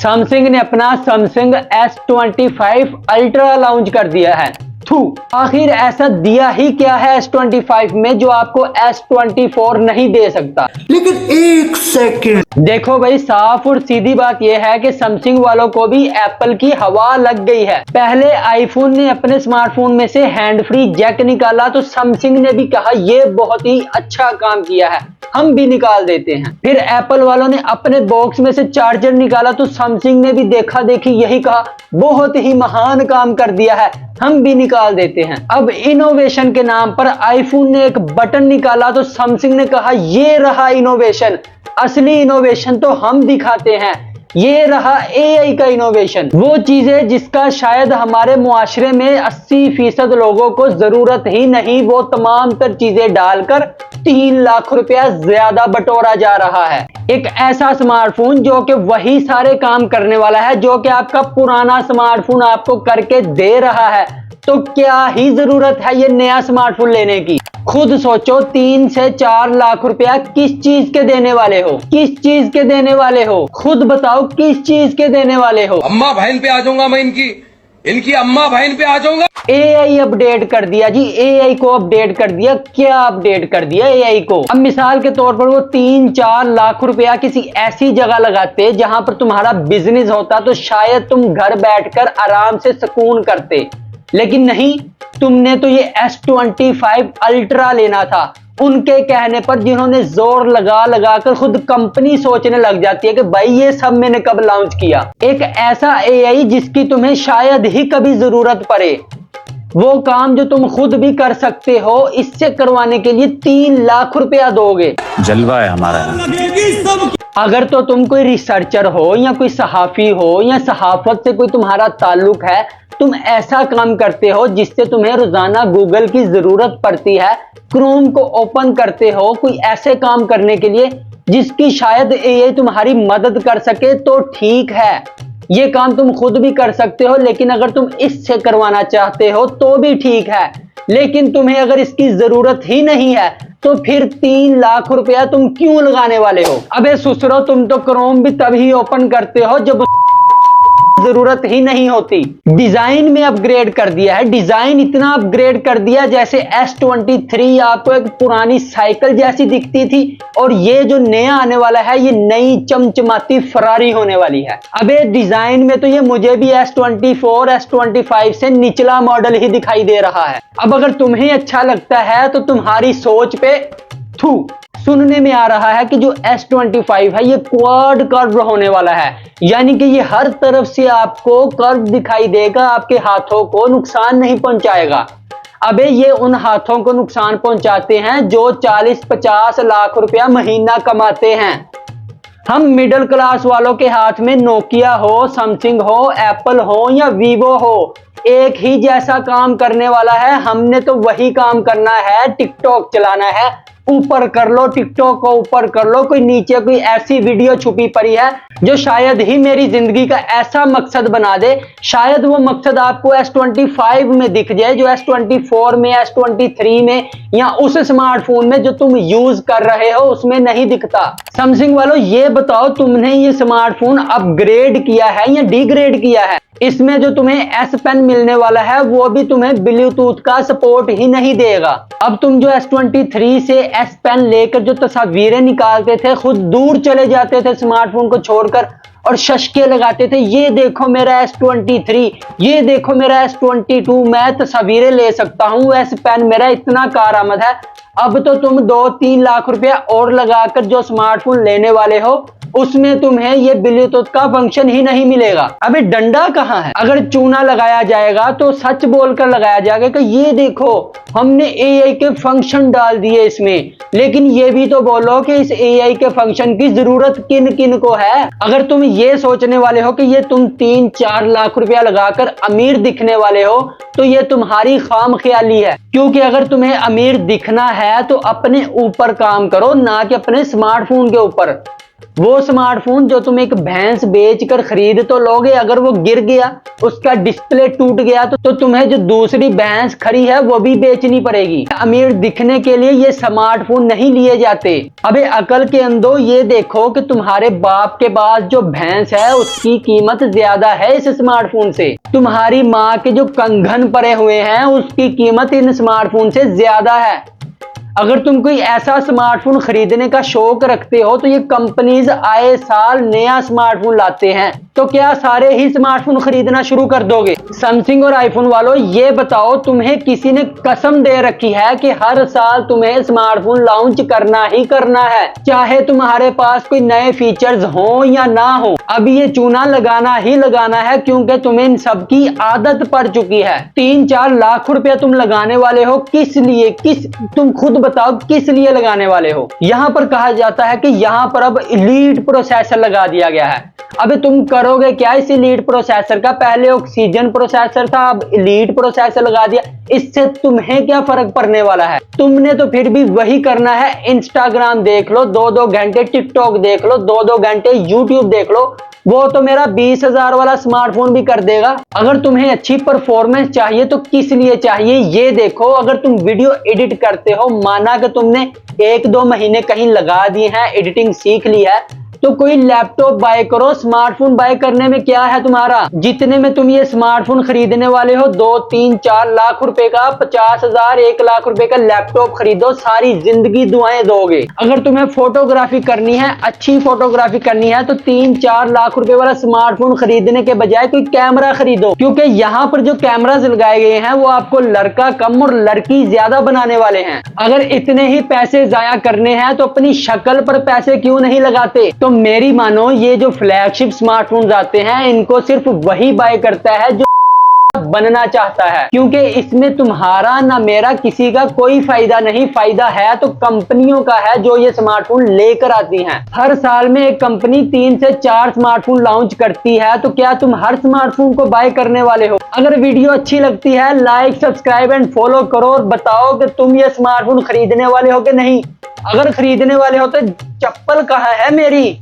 Samsung ने अपना Samsung S25 ultra launch कर दिया है। आखिर ऐसा दिया ही क्या है S25 में जो आपको S24 नहीं दे सकता। लेकिन एक सेकंड देखो भाई, साफ और सीधी बात यह है कि सैमसंग वालों को भी एप्पल की हवा लग गई है। पहले आईफोन ने अपने स्मार्टफोन में से हैंड फ्री जैक निकाला तो सैमसंग ने भी कहा यह बहुत ही अच्छा काम किया है, हम भी निकाल देते हैं। फिर एप्पल वालों ने अपने बॉक्स में से चार्जर निकाला तो सैमसंग ने भी देखा देखी यही कहा बहुत ही महान काम कर दिया है, हम भी निकाल देते हैं। अब इनोवेशन के नाम पर आईफोन ने एक बटन निकाला तो सैमसंग ने कहा ये रहा इनोवेशन, असली इनोवेशन तो हम दिखाते हैं, ये रहा एआई का इनोवेशन। वो चीजें जिसका शायद हमारे मुआशरे में 80% लोगों को जरूरत ही नहीं, वो तमाम तर चीजें डालकर 3 लाख रुपया ज्यादा बटोरा जा रहा है। एक ऐसा स्मार्टफोन जो कि वही सारे काम करने वाला है जो कि आपका पुराना स्मार्टफोन आपको करके दे रहा है, तो क्या ही जरूरत है ये नया स्मार्टफोन लेने की। खुद सोचो 3 से 4 लाख रुपया किस चीज के देने वाले हो, किस चीज के देने वाले हो, खुद बताओ किस चीज के देने वाले हो। अम्मा बहन पे आ जाऊंगा मैं, इनकी अम्मा बहन पे आ जाऊंगा। एआई अपडेट कर दिया जी, एआई को अपडेट कर दिया। क्या अपडेट कर दिया एआई को? अब मिसाल के तौर पर वो 3-4 लाख रुपया किसी ऐसी जगह लगाते जहां पर तुम्हारा बिजनेस होता तो शायद तुम घर बैठकर आराम से सुकून करते, लेकिन नहीं, तुमने तो ये S25 अल्ट्रा लेना था। उनके कहने पर जिन्होंने जोर लगा लगा कर खुद कंपनी सोचने लग जाती है कि भाई ये सब मैंने कब लॉन्च किया। एक ऐसा एआई जिसकी तुम्हें शायद ही कभी जरूरत पड़े, वो काम जो तुम खुद भी कर सकते हो, इससे करवाने के लिए 3 लाख रुपया दोगे। जलवा है हमारा। अगर तो तुम कोई रिसर्चर हो या कोई सहाफी हो या सहाफत से कोई तुम्हारा ताल्लुक है, तुम ऐसा काम करते हो जिससे तुम्हें रोजाना गूगल की जरूरत पड़ती है, क्रोम को ओपन करते हो कोई ऐसे काम करने के लिए जिसकी शायद एआई तुम्हारी मदद कर सके, तो ठीक है, ये काम तुम खुद भी कर सकते हो। लेकिन अगर तुम इससे करवाना चाहते हो तो भी ठीक है, लेकिन तुम्हें अगर इसकी जरूरत ही नहीं है तो फिर 3 लाख रुपया तुम क्यों लगाने वाले हो? अबे सुसरो, तुम तो क्रोम भी तभी ओपन करते हो जब जरूरत ही नहीं होती। डिजाइन में अपग्रेड कर दिया है, डिजाइन इतना अपग्रेड कर दिया जैसे S23 आपको एक पुरानी साइकिल जैसी दिखती थी, और ये जो नया आने वाला है ये नई चमचमाती फरारी होने वाली है। अबे डिजाइन में तो ये मुझे भी S24 S25 से निचला मॉडल ही दिखाई दे रहा है। अब अगर तुम्हें अच्छा लगता है तो तुम्हारी सोच पे थू। सुनने में आ रहा है कि जो S25 है ये क्वाड कर्व होने वाला है, यानी कि ये हर तरफ से आपको कर्व दिखाई देगा, आपके हाथों को नुकसान नहीं पहुंचाएगा। अबे ये उन हाथों को नुकसान पहुंचाते हैं जो 40-50 लाख रुपया महीना कमाते हैं। हम मिडिल क्लास वालों के हाथ में नोकिया हो, सैमसंग हो, एप्पल हो या वीवो हो, एक ही जैसा काम करने वाला है। हमने तो वही काम करना है, टिकटॉक चलाना है, ऊपर कर लो टिकटॉक को, ऊपर कर लो, कोई नीचे कोई ऐसी वीडियो छुपी पड़ी है जो शायद ही मेरी जिंदगी का ऐसा मकसद बना दे, शायद वो मकसद आपको S25 में दिख जाए जो S24 में, S23 में या उस स्मार्टफोन में जो तुम यूज कर रहे हो उसमें नहीं दिखता। सैमसंग वालों ये बताओ, तुमने ये स्मार्टफोन अपग्रेड किया है या डिग्रेड किया है? इसमें जो तुम्हें S Pen मिलने वाला है वो भी तुम्हें ब्लूटूथ का सपोर्ट ही नहीं देगा। अब तुम जो S23 से S Pen लेकर जो तस्वीरें निकालते थे, खुद दूर चले जाते थे स्मार्टफोन को छोड़कर और शशके लगाते थे, ये देखो मेरा S23, ये देखो मेरा S22, मैं तस्वीरें ले सकता हूँ, S Pen मेरा इतना कारआमद है। अब तो तुम 2-3 लाख रुपया और लगाकर जो स्मार्टफोन लेने वाले हो उसमें तुम्हें ये ब्लूटूथ का फंक्शन ही नहीं मिलेगा। अबे डंडा कहाँ है? अगर चूना लगाया जाएगा तो सच बोलकर लगाया जाएगा कि ये देखो हमने एआई के फंक्शन डाल दिए इसमें, लेकिन ये भी तो बोलो कि इस एआई के फंक्शन की जरूरत किन किन को है। अगर तुम ये सोचने वाले हो कि ये तुम 3-4 लाख रुपया लगाकर अमीर दिखने वाले हो तो ये तुम्हारी खाम ख्याली है, क्योंकि अगर तुम्हें अमीर दिखना है तो अपने ऊपर काम करो, ना कि अपने स्मार्टफोन के ऊपर। वो स्मार्टफोन जो तुम एक भैंस बेचकर खरीद तो लोगे, अगर वो गिर गया, उसका डिस्प्ले टूट गया तो तुम्हें जो दूसरी भैंस खरी है वो भी बेचनी पड़ेगी। अमीर दिखने के लिए ये स्मार्टफोन नहीं लिए जाते। अबे अकल के अंधो, ये देखो कि तुम्हारे बाप के पास जो भैंस है उसकी कीमत ज्यादा है इस स्मार्टफोन से। तुम्हारी माँ के जो कंगन पड़े हुए हैं उसकी कीमत इन स्मार्टफोन से ज्यादा है। अगर तुम कोई ऐसा स्मार्टफोन खरीदने का शौक रखते हो तो ये कंपनीज आए साल नया स्मार्टफोन लाते हैं, तो क्या सारे ही स्मार्टफोन खरीदना शुरू कर दोगे? सैमसंग और आईफोन वालों, ये बताओ तुम्हें किसी ने कसम दे रखी है कि हर साल तुम्हें स्मार्टफोन लॉन्च करना ही करना है, चाहे तुम्हारे पास कोई नए फीचर्स हो या ना हो? अब ये चूना लगाना ही लगाना है, क्योंकि तुम्हें इन सबकी आदत पड़ चुकी है। 3-4 लाख रुपया तुम लगाने वाले हो किस लिए? तुम खुद बताओ किस लिए लगाने वाले हो? यहां पर कहा जाता है कि यहां पर अब एलीट प्रोसेसर लगा दिया गया है। अबे तुम करोगे क्या इस एलीट प्रोसेसर का? पहले ऑक्सीजन प्रोसेसर था, अब एलीट प्रोसेसर लगा दिया। इससे तुम्हें क्या फर्क पड़ने वाला है? तुमने तो फिर भी वही करना है। इंस्टाग्राम देख लो 2-2 घंटे, टिकटॉक देख लो 2-2 घंटे, यूट्यूब देख लो, वो तो मेरा 20,000 वाला स्मार्टफोन भी कर देगा। अगर तुम्हें अच्छी परफॉर्मेंस चाहिए तो किस लिए चाहिए ये देखो। अगर तुम वीडियो एडिट करते हो, माना कि तुमने 1-2 महीने कहीं लगा दिए हैं, एडिटिंग सीख ली है, तो कोई लैपटॉप बाय करो। स्मार्टफोन बाय करने में क्या है तुम्हारा? जितने में तुम ये स्मार्टफोन खरीदने वाले हो 2-3-4 लाख रुपए का, 50,000 1 लाख रुपए का लैपटॉप खरीदो, सारी जिंदगी दुआएं दोगे। अगर तुम्हें फोटोग्राफी करनी है, अच्छी फोटोग्राफी करनी है, तो 3-4 लाख रुपए वाला स्मार्टफोन खरीदने के बजाय कोई कैमरा खरीदो, क्योंकि यहाँ पर जो कैमराज लगाए गए हैं वो आपको लड़का कम और लड़की ज्यादा बनाने वाले हैं। अगर इतने ही पैसे जाया करने हैं तो अपनी शक्ल पर पैसे क्यों नहीं लगाते? तो मेरी मानो, ये जो फ्लैगशिप स्मार्टफोन आते हैं इनको सिर्फ वही बाय करता है जो बनना चाहता है, क्योंकि इसमें तुम्हारा ना मेरा किसी का कोई फायदा नहीं। फायदा है तो कंपनियों का है जो ये स्मार्टफोन लेकर आती हैं। हर साल में एक कंपनी 3 से 4 स्मार्टफोन लॉन्च करती है, तो क्या तुम हर स्मार्टफोन को बाय करने वाले हो? अगर वीडियो अच्छी लगती है लाइक, सब्सक्राइब एंड फॉलो करो और बताओ कि तुम ये स्मार्टफोन खरीदने वाले हो कि नहीं। अगर खरीदने वाले हो तो चप्पल कहाँ है मेरी?